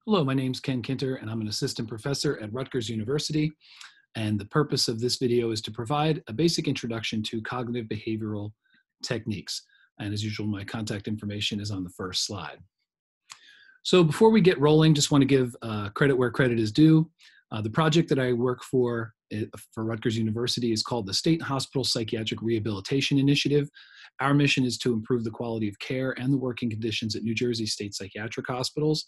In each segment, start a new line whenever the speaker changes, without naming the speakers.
Hello, my name's Ken Kinter, and I'm an assistant professor at Rutgers University. And the purpose of this video is to provide a basic introduction to cognitive behavioral techniques. And as usual, my contact information is on the first slide. So before we get rolling, just want to give credit where credit is due. The project that I work for Rutgers University is called the State Hospital Psychiatric Rehabilitation Initiative. Our mission is to improve the quality of care and the working conditions at New Jersey state psychiatric hospitals.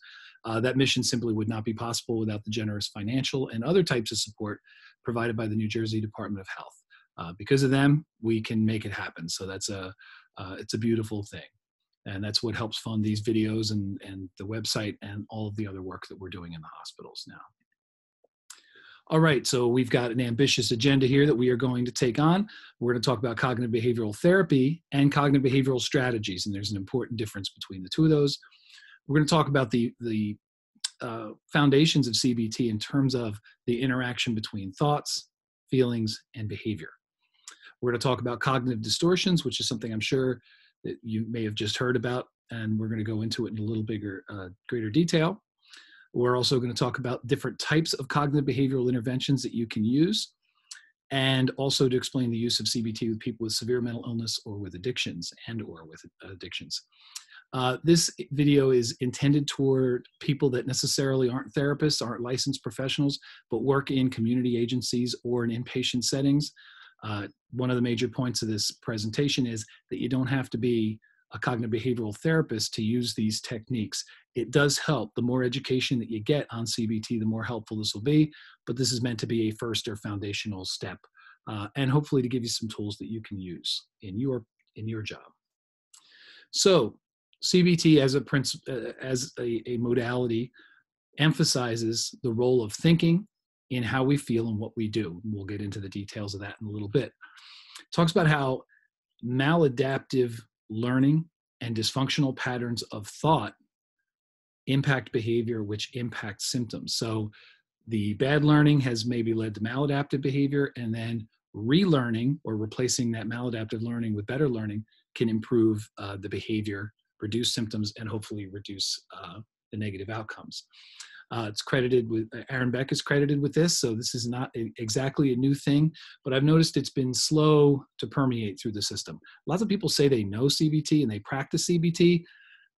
That mission simply would not be possible without the generous financial and other types of support provided by the New Jersey Department of Health. Because of them, we can make it happen. So it's a beautiful thing. And that's what helps fund these videos and the website and all of the other work that we're doing in the hospitals now. All right, so we've got an ambitious agenda here that we are going to take on. We're going to talk about cognitive behavioral therapy and cognitive behavioral strategies, and there's an important difference between the two of those. We're going to talk about the foundations of CBT in terms of the interaction between thoughts, feelings, and behavior. We're going to talk about cognitive distortions, which is something I'm sure that you may have just heard about, and we're going to go into it in a little greater detail. We're also going to talk about different types of cognitive behavioral interventions that you can use, and also to explain the use of CBT with people with severe mental illness or with addictions This video is intended toward people that necessarily aren't therapists, aren't licensed professionals, but work in community agencies or in inpatient settings. One of the major points of this presentation is that you don't have to be a cognitive behavioral therapist to use these techniques. It does help. The more education that you get on CBT, the more helpful this will be, but this is meant to be a first or foundational step, and hopefully to give you some tools that you can use in your job. So CBT as a modality emphasizes the role of thinking in how we feel and what we do. We'll get into the details of that in a little bit. It talks about how maladaptive learning and dysfunctional patterns of thought impact behavior, which impacts symptoms. So the bad learning has maybe led to maladaptive behavior, and then relearning or replacing that maladaptive learning with better learning can improve the behavior, reduce symptoms, and hopefully reduce the negative outcomes. It's credited with, Aaron Beck is credited with this, so this is not exactly a new thing, but I've noticed it's been slow to permeate through the system. Lots of people say they know CBT and they practice CBT,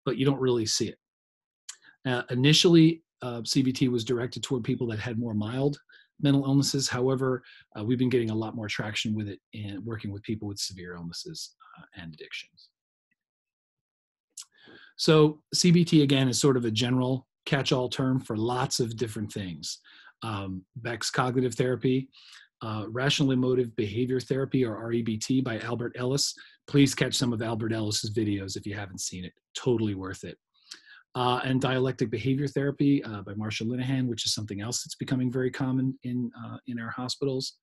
but you don't really see it. Initially, CBT was directed toward people that had more mild mental illnesses. However, we've been getting a lot more traction with it and working with people with severe illnesses and addictions. So CBT, again, is sort of a general catch-all term for lots of different things. Beck's cognitive therapy, rational emotive behavior therapy, or REBT, by Albert Ellis. Please catch some of Albert Ellis's videos if you haven't seen it. Totally worth it. And dialectic behavior therapy by Marsha Linehan, which is something else that's becoming very common in our hospitals.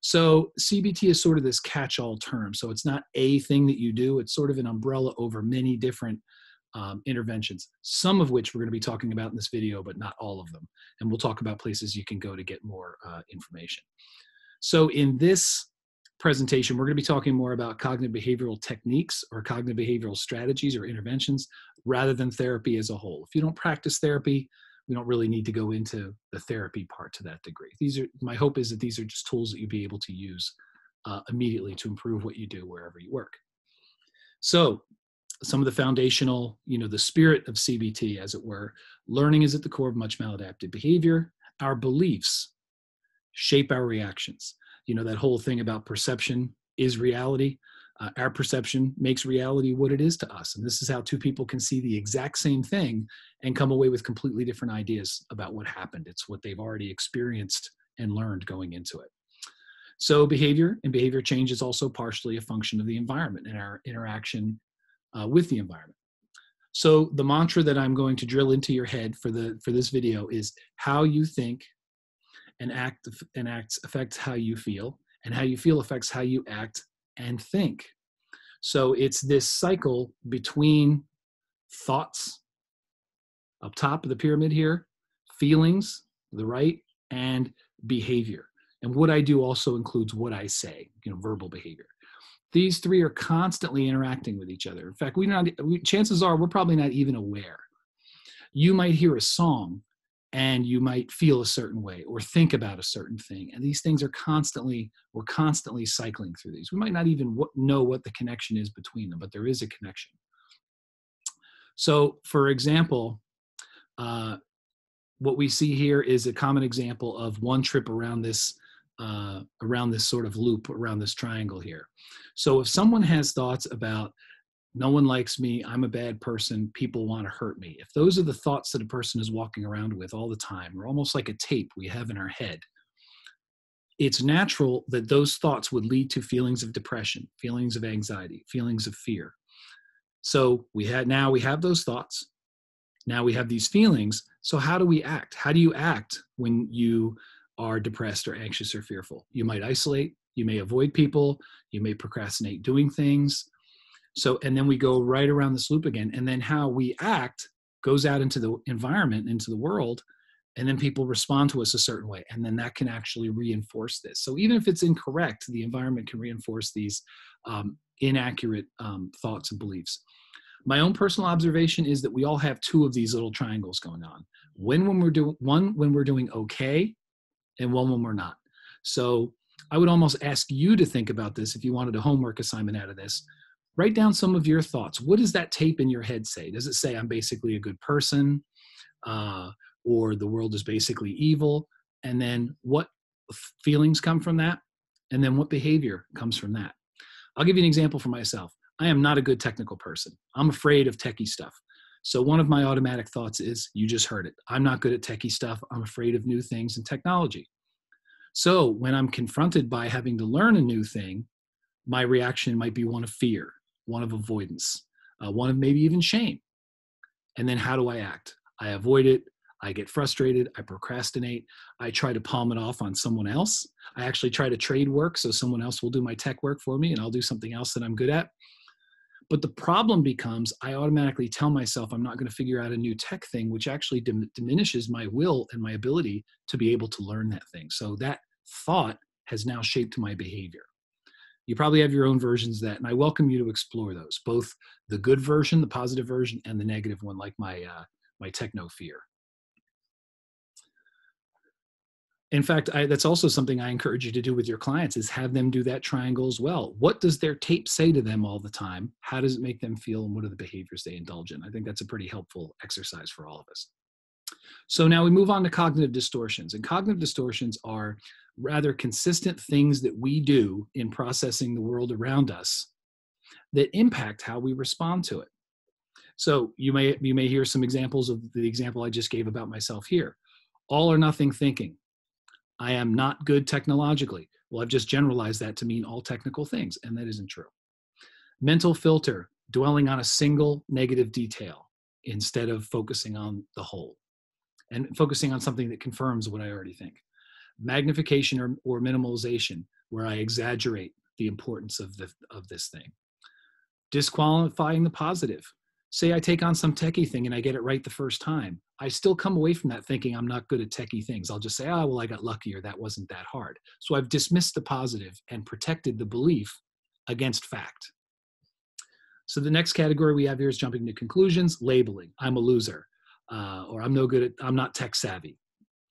So CBT is sort of this catch-all term. So it's not a thing that you do. It's sort of an umbrella over many different interventions, some of which we're going to be talking about in this video, but not all of them. And we'll talk about places you can go to get more information. So in this presentation, we're going to be talking more about cognitive behavioral techniques or cognitive behavioral strategies or interventions rather than therapy as a whole. If you don't practice therapy, we don't really need to go into the therapy part to that degree. My hope is that these are just tools that you'll be able to use immediately to improve what you do wherever you work. So some of the foundational, the spirit of CBT, as it were. Learning is at the core of much maladaptive behavior. Our beliefs shape our reactions. That whole thing about perception is reality. Our perception makes reality what it is to us. And this is how two people can see the exact same thing and come away with completely different ideas about what happened. It's what they've already experienced and learned going into it. So behavior and behavior change is also partially a function of the environment and our interaction with the environment. So the mantra that I'm going to drill into your head for this video is how you think and act affects how you feel, and how you feel affects how you act and think. So it's this cycle between thoughts up top of the pyramid here, feelings, the right, and behavior. And what I do also includes what I say, verbal behavior. These three are constantly interacting with each other. In fact, chances are we're probably not even aware. You might hear a song and you might feel a certain way or think about a certain thing. And these things are we're constantly cycling through these. We might not even know what the connection is between them, but there is a connection. So for example, what we see here is a common example of one trip around this sort of loop, around this triangle here. So if someone has thoughts about, no one likes me, I'm a bad person, people want to hurt me, if those are the thoughts that a person is walking around with all the time, or almost like a tape we have in our head, it's natural that those thoughts would lead to feelings of depression, feelings of anxiety, feelings of fear. So now we have those thoughts. Now we have these feelings. So how do we act? How do you act when you are depressed or anxious or fearful? You might isolate, you may avoid people, you may procrastinate doing things. So, and then we go right around this loop again. And then how we act goes out into the environment, into the world, and then people respond to us a certain way. And then that can actually reinforce this. So even if it's incorrect, the environment can reinforce these inaccurate thoughts and beliefs. My own personal observation is that we all have two of these little triangles going on. When we're doing okay, and one when we're not. So I would almost ask you to think about this if you wanted a homework assignment out of this. Write down some of your thoughts. What does that tape in your head say? Does it say I'm basically a good person, or the world is basically evil? And then what feelings come from that? And then what behavior comes from that? I'll give you an example for myself. I am not a good technical person. I'm afraid of techie stuff. So one of my automatic thoughts is, you just heard it, I'm not good at techie stuff. I'm afraid of new things and technology. So when I'm confronted by having to learn a new thing, my reaction might be one of fear, one of avoidance, one of maybe even shame. And then how do I act? I avoid it. I get frustrated. I procrastinate. I try to palm it off on someone else. I actually try to trade work, so someone else will do my tech work for me and I'll do something else that I'm good at. But the problem becomes I automatically tell myself I'm not going to figure out a new tech thing, which actually diminishes my will and my ability to be able to learn that thing. So that thought has now shaped my behavior. You probably have your own versions of that, and I welcome you to explore those, both the good version, the positive version, and the negative one, like my techno fear. In fact, that's also something I encourage you to do with your clients, is have them do that triangle as well. What does their tape say to them all the time? How does it make them feel? And what are the behaviors they indulge in? I think that's a pretty helpful exercise for all of us. So now we move on to cognitive distortions. And cognitive distortions are rather consistent things that we do in processing the world around us that impact how we respond to it. So you may hear some examples of the example I just gave about myself here. All or nothing thinking. I am not good technologically. Well, I've just generalized that to mean all technical things, and that isn't true. Mental filter, dwelling on a single negative detail instead of focusing on the whole and focusing on something that confirms what I already think. Magnification or minimalization, where I exaggerate the importance of this thing. Disqualifying the positive. Say I take on some techie thing and I get it right the first time. I still come away from that thinking I'm not good at techie things. I'll just say, oh, well, I got lucky, or that wasn't that hard. So I've dismissed the positive and protected the belief against fact. So the next category we have here is jumping to conclusions, labeling. I'm a loser, or I'm no good at, I'm not tech savvy.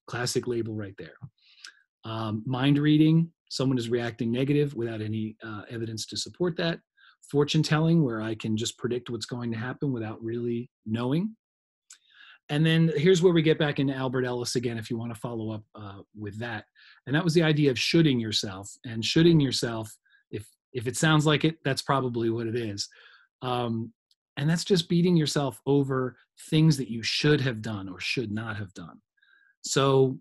Classic label right there. Mind reading, someone is reacting negative without any evidence to support that. Fortune telling, where I can just predict what's going to happen without really knowing. And then here's where we get back into Albert Ellis again, if you want to follow up with that. And that was the idea of shoulding yourself. And shoulding yourself, if it sounds like it, that's probably what it is. And that's just beating yourself over things that you should have done or should not have done. So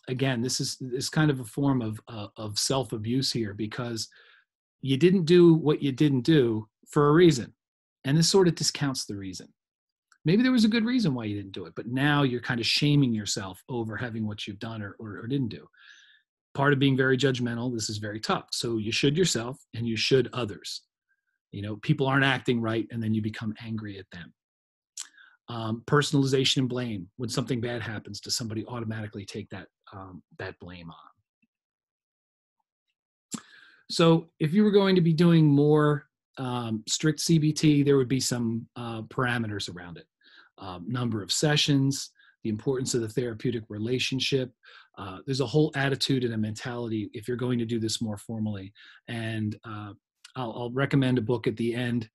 again, this is kind of a form of self-abuse here, because you didn't do what you didn't do for a reason. And this sort of discounts the reason. Maybe there was a good reason why you didn't do it, but now you're kind of shaming yourself over having what you've done or didn't do. Part of being very judgmental, this is very tough. So you should yourself and you should others. You know, people aren't acting right, and then you become angry at them. Personalization and blame. When something bad happens, does somebody automatically take that blame on? So if you were going to be doing more strict CBT, there would be some parameters around it. number of sessions, the importance of the therapeutic relationship. There's a whole attitude and a mentality if you're going to do this more formally. And I'll recommend a book at the end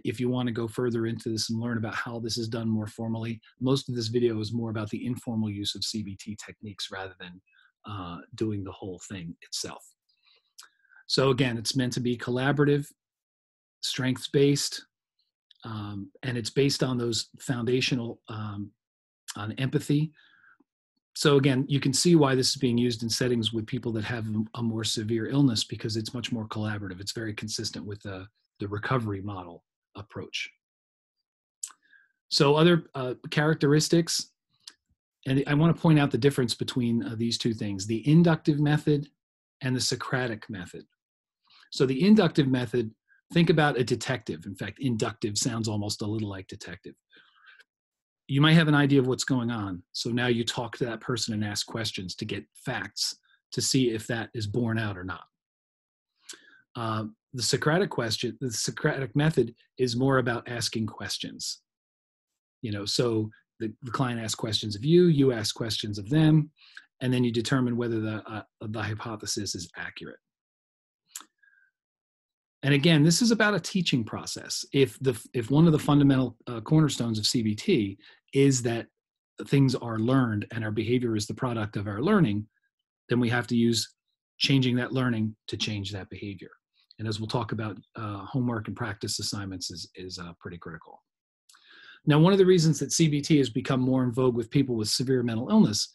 if you want to go further into this and learn about how this is done more formally. Most of this video is more about the informal use of CBT techniques rather than doing the whole thing itself. So again, it's meant to be collaborative, strengths-based, and it's based on those foundational, on empathy. So again, you can see why this is being used in settings with people that have a more severe illness, because it's much more collaborative. It's very consistent with the recovery model approach. So other characteristics, and I want to point out the difference between these two things, the inductive method and the Socratic method. So the inductive method, think about a detective. In fact, inductive sounds almost a little like detective. You might have an idea of what's going on. So now you talk to that person and ask questions to get facts to see if that is borne out or not. The Socratic method is more about asking questions. So the client asks questions of you, you ask questions of them, and then you determine whether the hypothesis is accurate. And again, this is about a teaching process. If one of the fundamental cornerstones of CBT is that things are learned and our behavior is the product of our learning, then we have to use changing that learning to change that behavior. And as we'll talk about, homework and practice assignments is pretty critical. Now, one of the reasons that CBT has become more in vogue with people with severe mental illness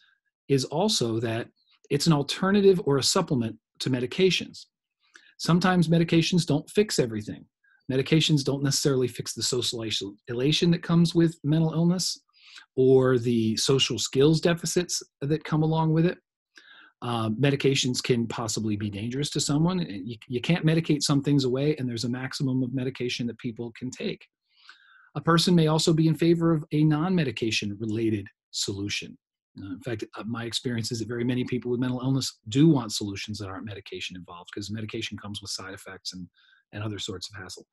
is also that it's an alternative or a supplement to medications. Sometimes medications don't fix everything. Medications don't necessarily fix the social isolation that comes with mental illness or the social skills deficits that come along with it. Medications can possibly be dangerous to someone. You can't medicate some things away, and there's a maximum of medication that people can take. A person may also be in favor of a non-medication related solution. In fact, my experience is that very many people with mental illness do want solutions that aren't medication involved, because medication comes with side effects and other sorts of hassle.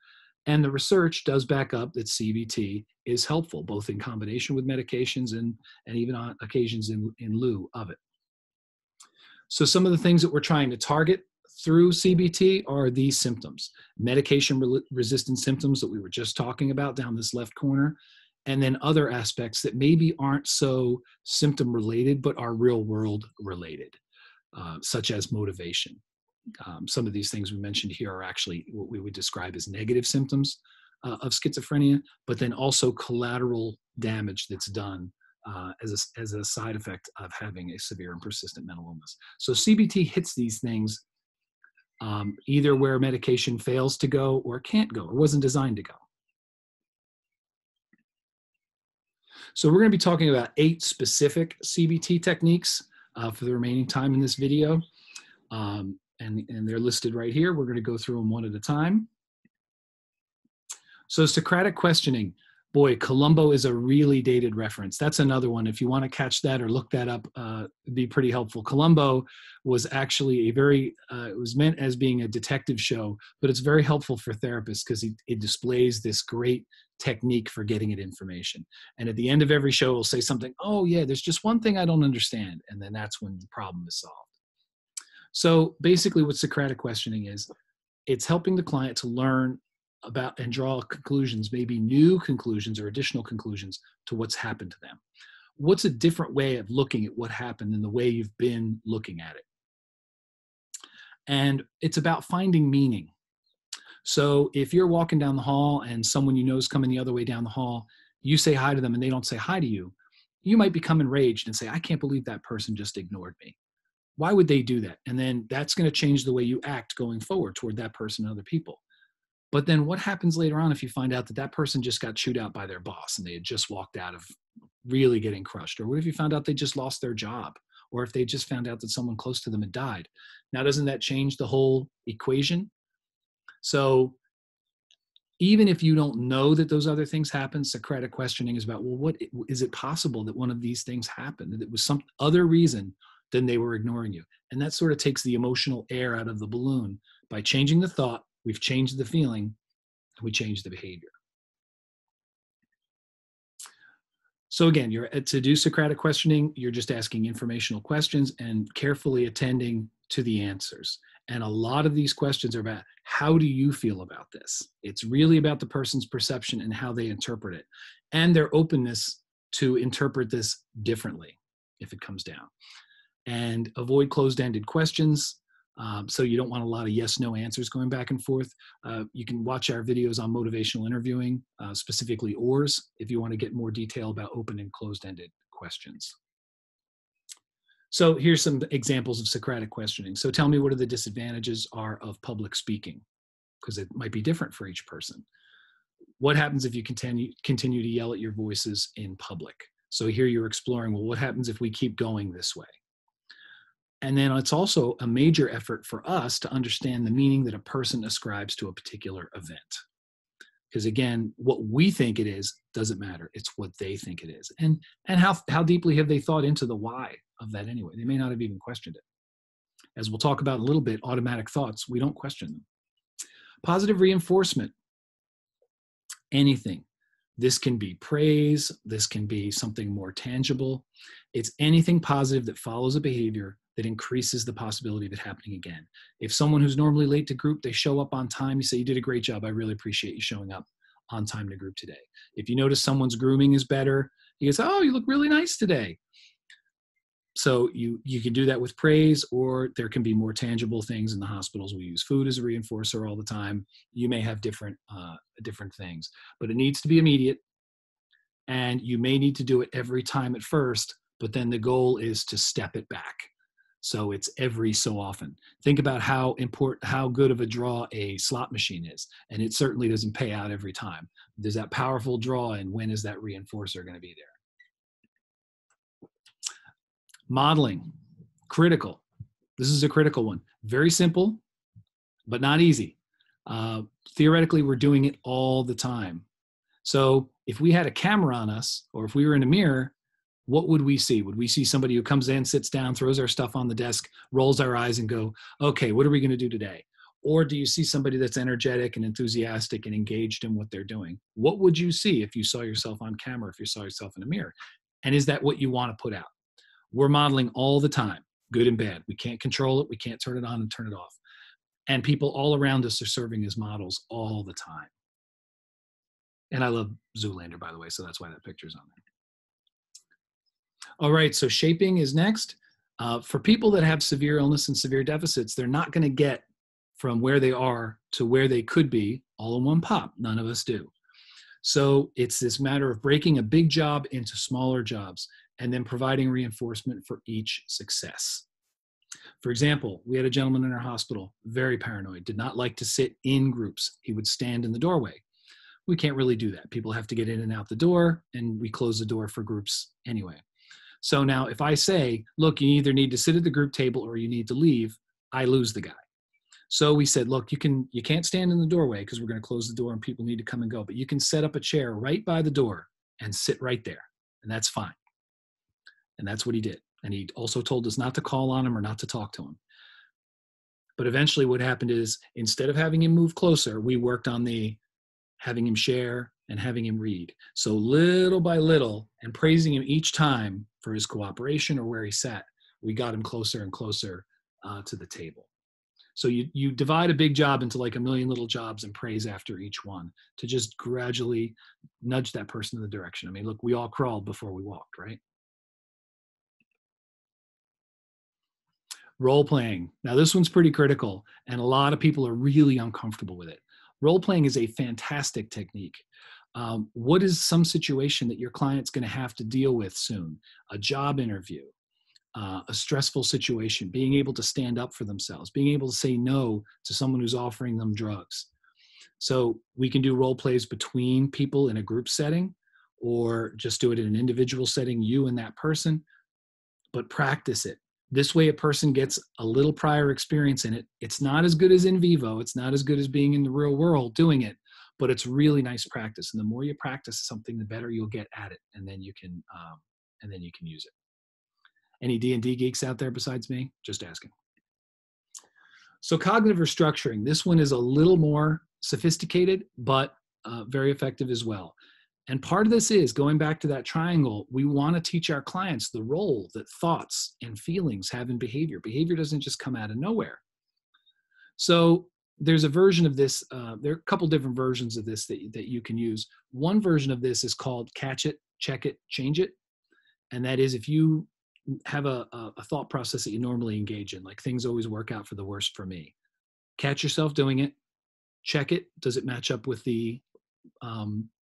And the research does back up that CBT is helpful, both in combination with medications and even on occasions in lieu of it. So some of the things that we're trying to target through CBT are these symptoms: medication-resistant symptoms that we were just talking about down this left corner, and then other aspects that maybe aren't so symptom-related but are real-world related, such as motivation. Some of these things we mentioned here are actually what we would describe as negative symptoms of schizophrenia, but then also collateral damage that's done as a side effect of having a severe and persistent mental illness. So CBT hits these things either where medication fails to go or can't go or wasn't designed to go. So we're going to be talking about 8 specific CBT techniques for the remaining time in this video. And they're listed right here. We're going to go through them one at a time. So Socratic questioning. Boy, Columbo is a really dated reference. That's another one. If you want to catch that or look that up, it'd be pretty helpful. Columbo was actually it was meant as being a detective show, but it's very helpful for therapists because it displays this great technique for getting at information. And at the end of every show, it'll say something, oh yeah, there's just one thing I don't understand. And then that's when the problem is solved. So basically what Socratic questioning is, it's helping the client to learn about and draw conclusions, maybe new conclusions or additional conclusions to what's happened to them. What's a different way of looking at what happened than the way you've been looking at it? And it's about finding meaning. So if you're walking down the hall and someone you know is coming the other way down the hall, you say hi to them and they don't say hi to you, you might become enraged and say, I can't believe that person just ignored me. Why would they do that? And then that's going to change the way you act going forward toward that person and other people. But then what happens later on if you find out that that person just got chewed out by their boss and they had just walked out of really getting crushed? Or what if you found out they just lost their job? Or if they just found out that someone close to them had died? Now, doesn't that change the whole equation? So even if you don't know that those other things happen, Socratic questioning is about, well, what is it possible that one of these things happened, that it was some other reason than they were ignoring you? And that sort of takes the emotional air out of the balloon. By changing the thought, we've changed the feeling, and we change the behavior. So again, to do Socratic questioning, you're just asking informational questions and carefully attending to the answers. And a lot of these questions are about, how do you feel about this? It's really about the person's perception and how they interpret it, and their openness to interpret this differently if it comes down. And avoid closed-ended questions. So you don't want a lot of yes/no answers going back and forth. You can watch our videos on motivational interviewing, specifically ORS, if you want to get more detail about open and closed-ended questions. So here's some examples of Socratic questioning. So tell me what are the disadvantages are of public speaking, because it might be different for each person. What happens if you continue to yell at your voices in public? So here you're exploring, well, what happens if we keep going this way? And then it's also a major effort for us to understand the meaning that a person ascribes to a particular event. Because again, what we think it is doesn't matter. It's what they think it is. And how deeply have they thought into the why of that anyway? They may not have even questioned it. As we'll talk about in a little bit, automatic thoughts, we don't question them. Positive reinforcement, anything. This can be praise. This can be something more tangible. It's anything positive that follows a behavior that increases the possibility of it happening again. If someone who's normally late to group, they show up on time, you say, you did a great job. I really appreciate you showing up on time to group today. If you notice someone's grooming is better, you can say, oh, you look really nice today. So you can do that with praise, or there can be more tangible things. In the hospitals, we use food as a reinforcer all the time. You may have different things, but it needs to be immediate. And you may need to do it every time at first, but then the goal is to step it back. So it's every so often. Think about how good of a draw a slot machine is. And it certainly doesn't pay out every time. There's that powerful draw, and when is that reinforcer going to be there? Modeling, critical. This is a critical one. Very simple, but not easy. Theoretically, we're doing it all the time. So if we had a camera on us, or if we were in a mirror, what would we see? Would we see somebody who comes in, sits down, throws our stuff on the desk, rolls our eyes and go, okay, what are we going to do today? Or do you see somebody that's energetic and enthusiastic and engaged in what they're doing? What would you see if you saw yourself on camera, if you saw yourself in a mirror? And is that what you want to put out? We're modeling all the time, good and bad. We can't control it. We can't turn it on and turn it off. And people all around us are serving as models all the time. And I love Zoolander, by the way, so that's why that picture's on there. All right, so shaping is next. For people that have severe illness and severe deficits, they're not going to get from where they are to where they could be all in one pop. None of us do. So it's this matter of breaking a big job into smaller jobs and then providing reinforcement for each success. For example, we had a gentleman in our hospital, very paranoid, did not like to sit in groups. He would stand in the doorway. We can't really do that. People have to get in and out the door, and we close the door for groups anyway. So now if I say, look, you either need to sit at the group table or you need to leave, I lose the guy. So we said, look, you can't stand in the doorway because we're going to close the door and people need to come and go, but you can set up a chair right by the door and sit right there, and that's fine. And that's what he did. And he also told us not to call on him or not to talk to him. But eventually what happened is, instead of having him move closer, we worked on having him share and having him read. So little by little, and praising him each time for his cooperation or where he sat, we got him closer and closer to the table. So you divide a big job into like a million little jobs and praise after each one to just gradually nudge that person in the direction. I mean, look, we all crawled before we walked, right? Role playing. Now this one's pretty critical, and a lot of people are really uncomfortable with it. Role playing is a fantastic technique. What is some situation that your client's going to have to deal with soon? A job interview, a stressful situation, being able to stand up for themselves, being able to say no to someone who's offering them drugs. So we can do role plays between people in a group setting, or just do it in an individual setting, you and that person, but practice it. This way a person gets a little prior experience in it. It's not as good as in vivo. It's not as good as being in the real world doing it, but it's really nice practice. And the more you practice something, the better you'll get at it. And then you can use it. Any D&D geeks out there besides me? Just asking. So cognitive restructuring. This one is a little more sophisticated, but very effective as well. And part of this is going back to that triangle. We want to teach our clients the role that thoughts and feelings have in behavior. Behavior doesn't just come out of nowhere. So there's a version of this. There are a couple different versions of this that you can use. One version of this is called catch it, check it, change it. And that is if you have a thought process that you normally engage in, like things always work out for the worst for me. Catch yourself doing it, check it. Does it match up with the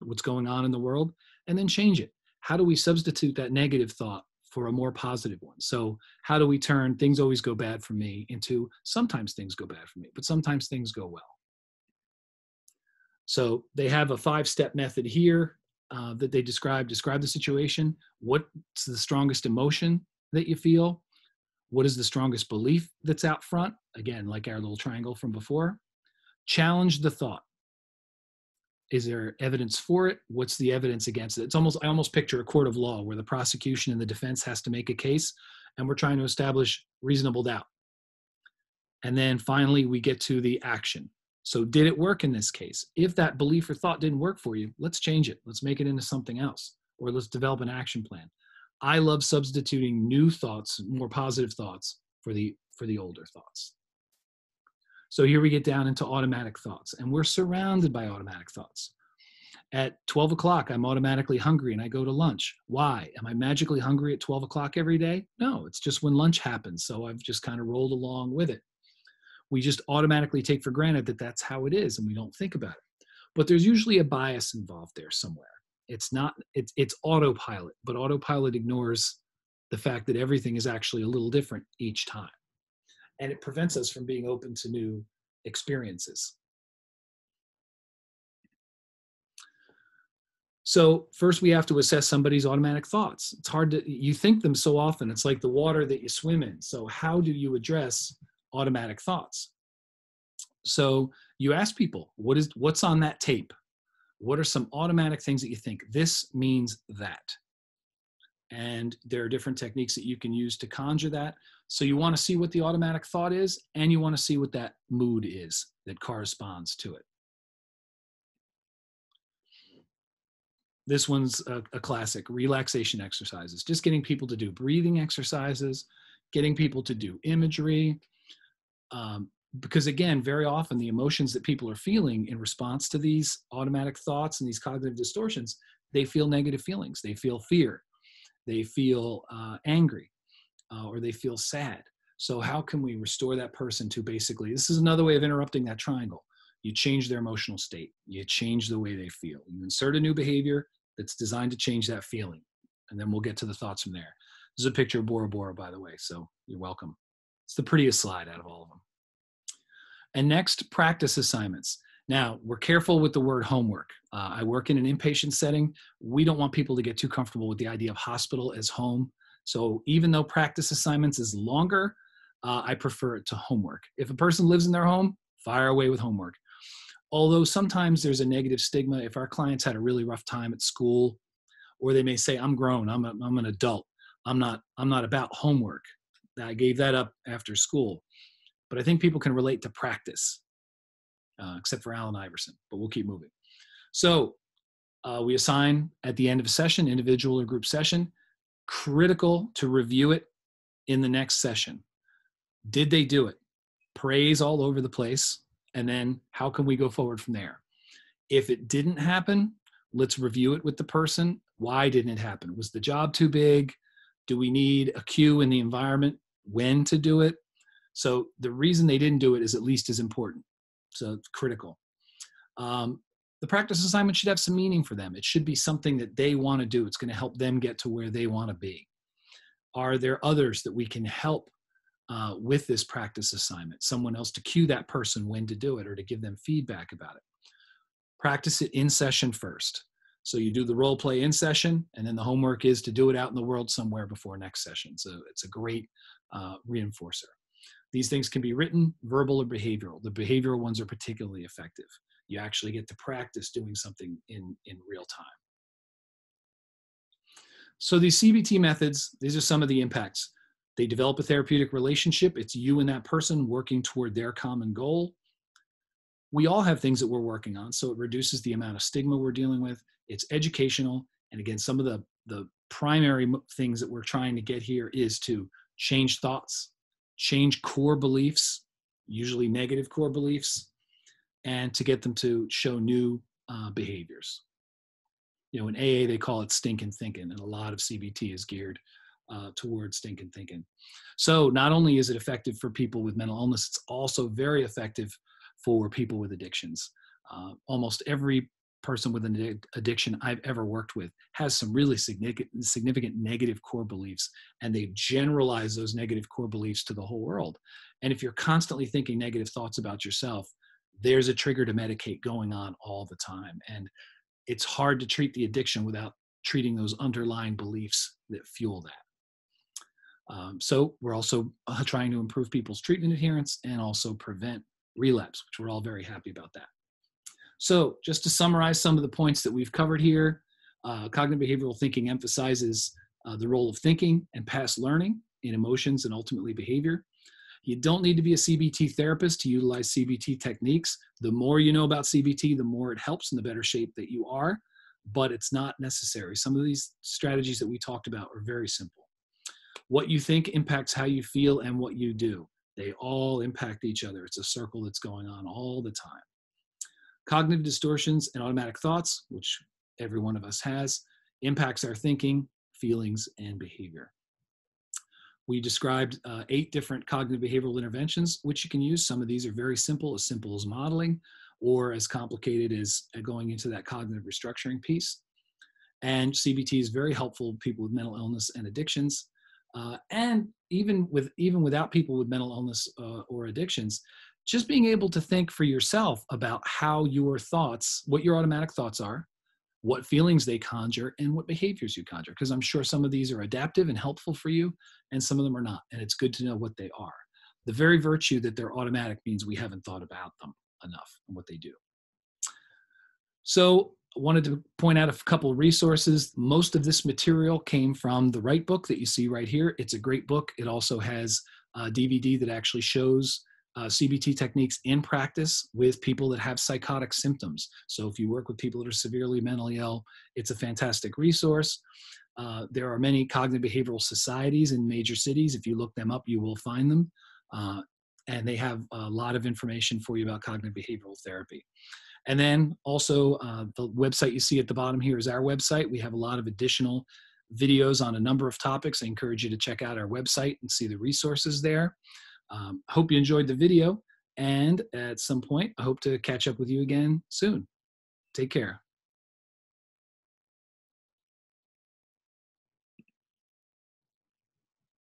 what's going on in the world? And then change it. How do we substitute that negative thought for a more positive one? So how do we turn things always go bad for me into sometimes things go bad for me, but sometimes things go well? So they have a 5-step method here that they describe the situation. What's the strongest emotion that you feel? What is the strongest belief that's out front? Again, like our little triangle from before. Challenge the thought. Is there evidence for it? What's the evidence against it? I almost picture a court of law where the prosecution and the defense has to make a case, and we're trying to establish reasonable doubt. And then finally, we get to the action. So did it work in this case? If that belief or thought didn't work for you, let's change it. Let's make it into something else, or let's develop an action plan. I love substituting new thoughts, more positive thoughts for the older thoughts. So here we get down into automatic thoughts, and we're surrounded by automatic thoughts. At 12 o'clock, I'm automatically hungry and I go to lunch. Why? Am I magically hungry at 12 o'clock every day? No, it's just when lunch happens. So I've just kind of rolled along with it. We just automatically take for granted that that's how it is and we don't think about it. But there's usually a bias involved there somewhere. It's autopilot, but autopilot ignores the fact that everything is actually a little different each time. And it prevents us from being open to new experiences. So first we have to assess somebody's automatic thoughts. It's hard you think them so often. It's like the water that you swim in. So how do you address automatic thoughts? So you ask people, what's on that tape? What are some automatic things that you think? This means that. And there are different techniques that you can use to conjure that. So you want to see what the automatic thought is, and you want to see what that mood is that corresponds to it. This one's a classic, relaxation exercises. Just getting people to do breathing exercises, getting people to do imagery. Because again, very often the emotions that people are feeling in response to these automatic thoughts and these cognitive distortions, they feel negative feelings. They feel fear. They feel angry, or they feel sad. So how can we restore that person to basically, this is another way of interrupting that triangle. You change their emotional state. You change the way they feel. You insert a new behavior that's designed to change that feeling. And then we'll get to the thoughts from there. This is a picture of Bora Bora, by the way, so you're welcome. It's the prettiest slide out of all of them. And next, practice assignments. Now, we're careful with the word homework. I work in an inpatient setting. We don't want people to get too comfortable with the idea of hospital as home. So even though practice assignments is longer, I prefer it to homework. If a person lives in their home, fire away with homework. Although sometimes there's a negative stigma. If our clients had a really rough time at school, or they may say, I'm grown, I'm an adult. I'm not about homework. I gave that up after school. But I think people can relate to practice, except for Allen Iverson, but we'll keep moving. So we assign at the end of a session, individual or group session, critical to review it in the next session. Did they do it? Praise all over the place. And then how can we go forward from there? If it didn't happen, let's review it with the person. Why didn't it happen? Was the job too big? Do we need a cue in the environment when to do it? So the reason they didn't do it is at least as important. So it's critical. The practice assignment should have some meaning for them. It should be something that they want to do. It's going to help them get to where they want to be. Are there others that we can help with this practice assignment? Someone else to cue that person when to do it, or to give them feedback about it. Practice it in session first. So you do the role play in session, and then the homework is to do it out in the world somewhere before next session. So it's a great reinforcer. These things can be written, verbal, or behavioral. The behavioral ones are particularly effective. You actually get to practice doing something in real time. So these CBT methods, these are some of the impacts. They develop a therapeutic relationship. It's you and that person working toward their common goal. We all have things that we're working on, so it reduces the amount of stigma we're dealing with. It's educational. And again, some of the primary things that we're trying to get here is to change thoughts, change core beliefs, usually negative core beliefs, and to get them to show new behaviors. You know, in AA, they call it stinking thinking, and a lot of CBT is geared towards stinking thinking. So not only is it effective for people with mental illness, it's also very effective for people with addictions. Almost every person with an addiction I've ever worked with has some really significant negative core beliefs, and they've generalized those negative core beliefs to the whole world. And if you're constantly thinking negative thoughts about yourself, there's a trigger to medicate going on all the time. And it's hard to treat the addiction without treating those underlying beliefs that fuel that. So we're also trying to improve people's treatment adherence and also prevent relapse, which we're all very happy about that. So just to summarize some of the points that we've covered here, cognitive behavioral thinking emphasizes the role of thinking and past learning in emotions and ultimately behavior. You don't need to be a CBT therapist to utilize CBT techniques. The more you know about CBT, the more it helps and the better shape that you are, but it's not necessary. Some of these strategies that we talked about are very simple. What you think impacts how you feel and what you do. They all impact each other. It's a circle that's going on all the time. Cognitive distortions and automatic thoughts, which every one of us has, impacts our thinking, feelings, and behavior. We described 8 different cognitive behavioral interventions, which you can use. Some of these are very simple as modeling, or as complicated as going into that cognitive restructuring piece. And CBT is very helpful to people with mental illness and addictions. And even without people with mental illness or addictions, just being able to think for yourself about how your thoughts, what your automatic thoughts are, what feelings they conjure, and what behaviors you conjure. Because I'm sure some of these are adaptive and helpful for you, and some of them are not. And it's good to know what they are. The very virtue that they're automatic means we haven't thought about them enough and what they do. So I wanted to point out a couple of resources. Most of this material came from the Right book that you see right here. It's a great book. It also has a DVD that actually shows CBT techniques in practice with people that have psychotic symptoms. So if you work with people that are severely mentally ill, it's a fantastic resource. There are many cognitive behavioral societies in major cities. If you look them up, you will find them. And they have a lot of information for you about cognitive behavioral therapy. And then also the website you see at the bottom here is our website. We have a lot of additional videos on a number of topics. I encourage you to check out our website and see the resources there. Hope you enjoyed the video, and at some point, I hope to catch up with you again soon. Take care.